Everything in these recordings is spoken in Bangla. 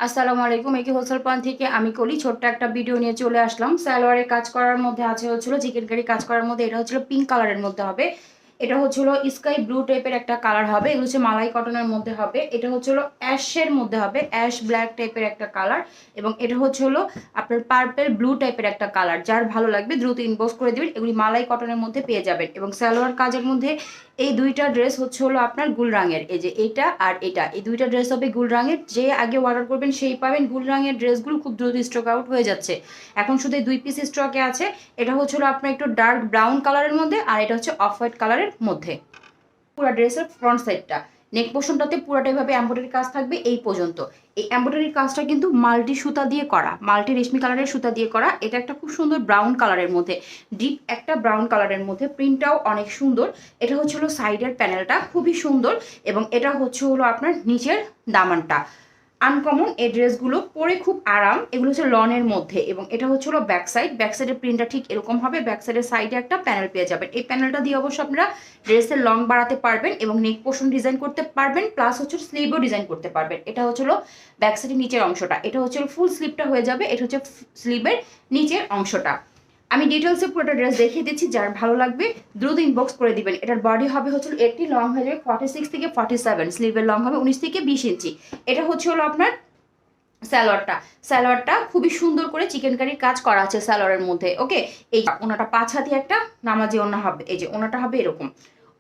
আসসালামু আলাইকুম। একে হোলসেল পয়েন্ট থেকে আমি কলি ছোট্ট একটা ভিডিও নিয়ে চলে আসলাম। সালোয়ারের কাজ করার মধ্যে আছে হচ্ছিল চিকেন কারি কাজ করার মধ্যে, এটা হচ্ছিল পিঙ্ক কালারের মধ্যে হবে। এটা হচ্ছিল স্কাই ব্লু টাইপের একটা কালার হবে। এগুলো হচ্ছে মালাই কটনের মধ্যে হবে। এটা হচ্ছিল অ্যাশের মধ্যে হবে, অ্যাশ ব্ল্যাক টাইপের একটা কালার। এবং এটা হচ্ছিল আপনার পার্পল ব্লু টাইপের একটা কালার। যার ভালো লাগবে দ্রুত ইনবক্স করে দেবেন। এগুলি মালাই কটনের মধ্যে পেয়ে যাবেন। এবং সালোয়ার কাজের মধ্যে এই দুইটা ড্রেস হচ্ছে হলো আপনার গুল রঙের, এই যে এটা আর এটা, এই দুইটা ড্রেস হবে গুল রঙের। যে আগে অর্ডার করবেন সেই পাবেন। গুল রঙের ড্রেসগুলো খুব দ্রুত স্টক আউট হয়ে যাচ্ছে, এখন শুধু দুই পিস স্টকে আছে। এটা হচ্ছে হলো আপনার একটু ডার্ক ব্রাউন কালারের মধ্যে, আর এটা হচ্ছে অফ হোয়াইট কালারের মধ্যে। পুরো ড্রেসের ফ্রন্ট সাইডটা নেক পোর্শনটাতে পুরোটাই ভাবে এমব্রয়ডারি কাজ থাকবে এই পর্যন্ত। এই এমব্রয়ডারি কাজটা কিন্তু মাল্টি সুতা দিয়ে করা, মাল্টি রেশমি কালারের সুতা দিয়ে করা। এটা একটা খুব সুন্দর ব্রাউন কালারের মধ্যে, ডিপ একটা ব্রাউন কালারের মধ্যে। প্রিন্টটাও অনেক সুন্দর। এটা হচ্ছে হলো সাইডের প্যানেলটা খুবই সুন্দর, এবং এটা হচ্ছে হলো আপনার নিচের দামানটা আনকমন। এই ড্রেসগুলো পরে খুব আরাম। এগুলো হচ্ছে লনের মধ্যে, এবং এটা হচ্ছে হলো ব্যাক সাইড। ব্যাক সাইডের প্রিন্টটা ঠিক এরকম হবে। ব্যাক সাইডের সাইডে একটা প্যানেল পেয়ে যাবেন। এই প্যানেলটা দিয়ে অবশ্য আপনারা ড্রেসের লং বাড়াতে পারবেন এবং নেক পোর্শন ডিজাইন করতে পারবেন, প্লাস হচ্ছে স্লিভও ডিজাইন করতে পারবেন। এটা হচ্ছে হলো ব্যাক সাইডের নিচের অংশটা। এটা হচ্ছে ফুল স্লিভটা হয়ে যাবে। এটা হচ্ছে স্লিভের নিচের অংশটা। আমি ডিটেলসে পুরোটা ড্রেস দেখিয়ে দিচ্ছি, যার ভালো লাগবে দ্রুত ইনবক্স করে দিবেন। এটার বডি হবে হচ্ছে 80, লং হয়ে যাবে 46 থেকে 47, স্লিভের লং হবে 19 থেকে 20 ইঞ্চি। এটা হচ্ছে হলো আপনার স্যালোয়ারটা খুবই সুন্দর করে চিকেন কারির কাজ করা আছে স্যালোয়ারের মধ্যে। ওকে, এই ওনাটা 5 হাতি একটা নামাজি ওনা হবে। এই যে ওনাটা হবে এরকম,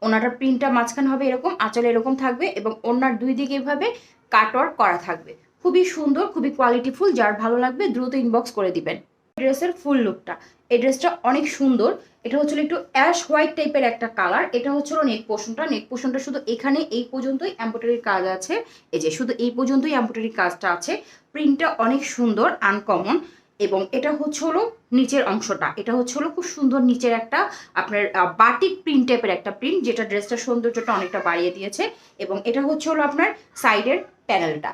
ওনাটার প্রিন্টটা মাঝখানে হবে এরকম, আঁচলে এরকম থাকবে, এবং ওনার দুই দিকে এভাবে কাটওয়ার্ক করা থাকবে। খুবই সুন্দর, খুবই কোয়ালিটিফুল। যার ভালো লাগবে দ্রুত ইনবক্স করে দিবেন। ড্রেসের ফুল লুকটা, এই ড্রেসটা অনেক সুন্দর। এটা হচ্ছিল একটু অ্যাশ হোয়াইট টাইপের একটা কালার। এটা হচ্ছিল নেক পোর্শনটা। নেক পোর্শনটা শুধু এখানে এই পর্যন্তই এমব্রয়ডারির কাজ আছে। এই যে শুধু এই পর্যন্তই এমব্রয়ডারির কাজটা আছে। প্রিন্টটা অনেক সুন্দর, আনকমন। এবং এটা হচ্ছে হলো নিচের অংশটা। এটা হচ্ছে হলো খুব সুন্দর নিচের একটা আপনার বাটিক প্রিন্ট টাইপের একটা প্রিন্ট, যেটা ড্রেসটার সৌন্দর্যটা অনেকটা বাড়িয়ে দিয়েছে। এবং এটা হচ্ছে হলো আপনার সাইডের প্যানেলটা।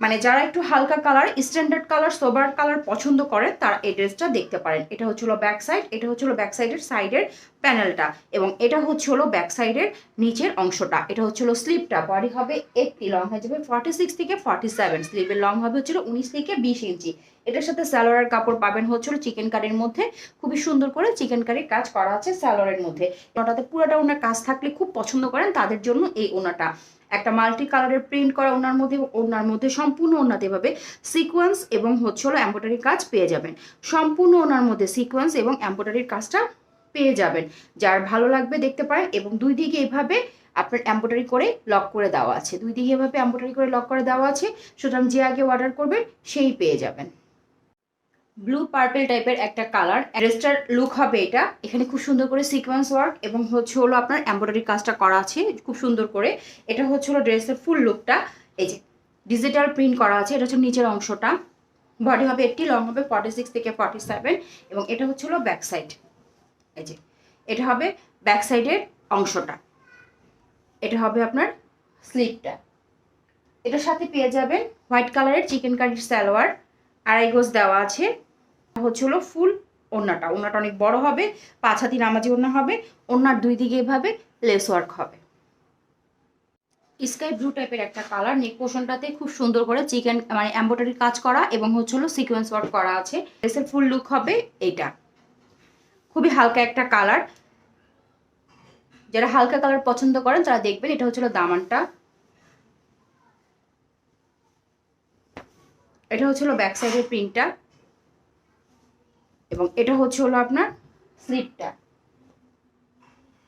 মানে যারা একটু হালকা colour, standard colour, sober colour পছন্দ করেন তারা এই ড্রেসটা দেখতে পারেন। এটা হচ্ছে হলো ব্যাক সাইড। এটা হচ্ছে হলো ব্যাক সাইডের প্যানেলটা, এবং এটা হচ্ছে হলো ব্যাক সাইডের নিচের অংশটা। এটা হচ্ছে হলো স্লিভটা। বডি হবে 80, লং হয়ে যাবে 46 থেকে 47, স্লিভের লং হবে হচ্ছে 19 থেকে 20 ইঞ্চি। এটার সাথে সালোয়ারের কাপড় পাবেন হচ্ছে হলো চিকেন কারির মধ্যে। খুবই সুন্দর করে চিকেন কারির কাজ করা আছে সালোয়ারের মধ্যে। ওনাটাতে পুরোটা ওনার কাজ থাকলে খুব পছন্দ করেন তাদের জন্য এই ওনাটা। একটা মাল্টি কালারের প্রিন্ট করা ওনার মধ্যে সম্পূর্ণ ওনাতে এভাবে সিকোয়েন্স এবং হচ্ছে হলো এমব্রয়ডারি কাজ পেয়ে যাবেন। সম্পূর্ণ ওনার মধ্যে সিকোয়েন্স এবং এমব্রয়ডারির কাজটা পেয়ে যাবেন। যার ভালো লাগবে দেখতে পারেন। এবং দুই দিকে এভাবে আপনার এমব্রয়ডারি করে লক করে দেওয়া আছে। দুই দিকে এভাবে এমব্রয়ডারি করে লক করে দেওয়া আছে। সুতরাং যে আগে অর্ডার করবেন সেই পেয়ে যাবেন। ব্লু পার্পল টাইপের একটা কালার। ড্রেসটার লুক হবে এটা। এখানে খুব সুন্দর করে সিকোয়েন্স ওয়ার্ক এবং হচ্ছে হলো আপনার এমব্রয়ডারি কাজটা করা আছে খুব সুন্দর করে। এটা হচ্ছে হলো ড্রেসের ফুল লুকটা। এই যে ডিজিটাল প্রিন্ট করা আছে। এটা হচ্ছে নিচের অংশটা। বডি হবে 80, লং হবে 46 থেকে 47, এবং এটা হচ্ছে হলো ব্যাক সাইড। এই যে এটা হবে ব্যাক সাইডের অংশটা। এটা হবে আপনার স্লিভটা। এটার সাথে পেয়ে যাবেন হোয়াইট কালারের চিকেন কারির সালোয়ার, আড়াই গজ দেওয়া আছে। হচ্ছে হলো ফুল ওড়নাটা। ওড়নাটা অনেক বড় হবে, 5 হাতি নামাজি ওড়না হবে। ওড়নার দুই দিকে এভাবে লেস ওয়ার্ক হবে। স্কাই ব্লু টাইপের একটা কালার। নেক পোর্শনটাতে খুব সুন্দর করে চিকেন মানে এমব্রয়ডারি কাজ করা এবং হচ্ছে হলো সিকোয়েন্স ওয়ার্ক করা আছে। ড্রেসের ফুল লুক হবে এইটা। খুবই হালকা একটা কালার। যারা হালকা কালার পছন্দ করেন তারা দেখবেন। এটা হচ্ছে হলো দামানটা। এটা হচ্ছে হলো ব্যাক সাইডের প্রিন্টটা, এবং এটা হচ্ছে হলো আপনার স্লিভটা।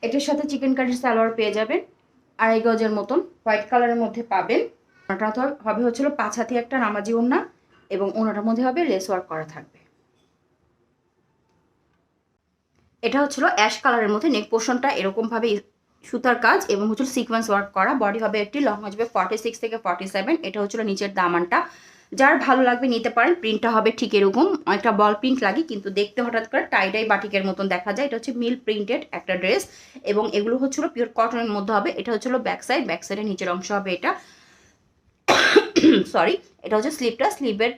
এটার সাথে চিকেন কারির সালোয়ার পেয়ে যাবেন, আড়াই গজের মতন হোয়াইট কালারের মধ্যে পাবেন। ওনাটা হবে হচ্ছে হলো 5 হাতি একটা নামাজি ওড়না, এবং ওনাটার মধ্যে হবে লেস ওয়ার্ক করা থাকবে। এটা হচ্ছিল অ্যাশ কালারের মধ্যে। নেক পোর্শনটা এরকম ভাবে সুতার কাজ এবং হচ্ছে সিকোয়েন্স ওয়ার্ক করা। বডি হবে একটি, লং আসবে 46 থেকে 47। এটা হচ্ছিল নিচের দামানটা। যার ভালো লাগবে নিতে পারেন। প্রিন্টটা হবে ঠিক এরকম, একটা বল প্রিন্ট লাগে কিন্তু দেখতে হঠাৎ করে টাইডাই বাটিকের মতন দেখা যায়। এটা হচ্ছে মিল প্রিন্টেড একটা ড্রেস, এবং এগুলো হচ্ছিল পিওর কটনের মধ্যে হবে। এটা হচ্ছিল ব্যাক সাইডের নিচের অংশ হবে এটা। সরি, এটা হচ্ছে স্লিভটা। স্লিভের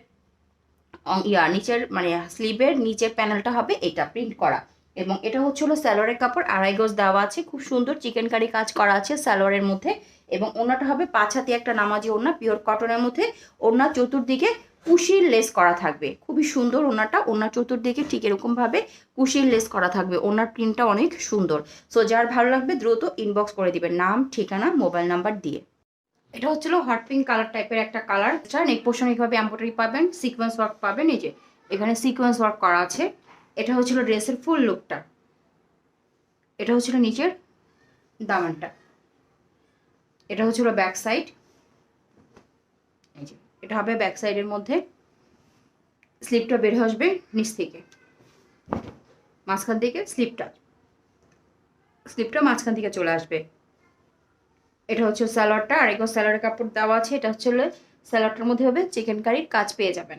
নিচের মানে স্লিভের নিচের প্যানেলটা হবে এটা প্রিন্ট করা। এবং এটা হচ্ছে হলো সালোয়ারের কাপড়, আড়াই গজ দেওয়া আছে। খুব সুন্দর চিকেন কারি কাজ করা আছে সালোয়ারের মধ্যে। এবং ওড়নাটা হবে 5 হাতি একটা নামাজি ওড়না, পিওর কটনের মধ্যে। ওড়না চতুর্দিকে কুশির লেস করা থাকবে, খুবই সুন্দর ওড়নাটা। ওড়নার চতুর্দিকে ঠিক এরকমভাবে কুশির লেস করা থাকবে। ওড়নার প্রিন্টটা অনেক সুন্দর। সো যার ভালো লাগবে দ্রুত ইনবক্স করে দিবেন, নাম, ঠিকানা, মোবাইল নাম্বার দিয়ে। এটা হচ্ছিল হট পিঙ্ক কালার টাইপের একটা কালার। নেক পোর্শন এইভাবে এমব্রয়ডারি পাবেন, সিকোয়েন্স ওয়ার্ক পাবেন, এই যে এখানে সিকোয়েন্স ওয়ার্ক করা আছে। এটা হচ্ছিল ড্রেসের ফুল লুকটা। এটা হচ্ছিল নিচের দামানটা। এটা হচ্ছিল ব্যাক সাইড, এই যে এটা হবে ব্যাক সাইডের মধ্যে। স্লিপটা বের হয়ে আসবে নিচ থেকে, মাঝখান থেকে স্লিপটা মাঝখান থেকে চলে আসবে। এটা হচ্ছে স্যালোয়ারটা, আর এগুলো স্যালোয়ারের কাপড় দেওয়া আছে। এটা হচ্ছে স্যালোয়ারটার মধ্যে হবে চিকেন কারির কাজ পেয়ে যাবেন।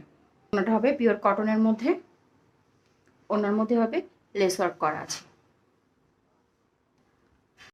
ওনাটা হবে পিওর কটনের মধ্যে, ওনার মধ্যে হবে লেস ওয়ার্ক করা আছে।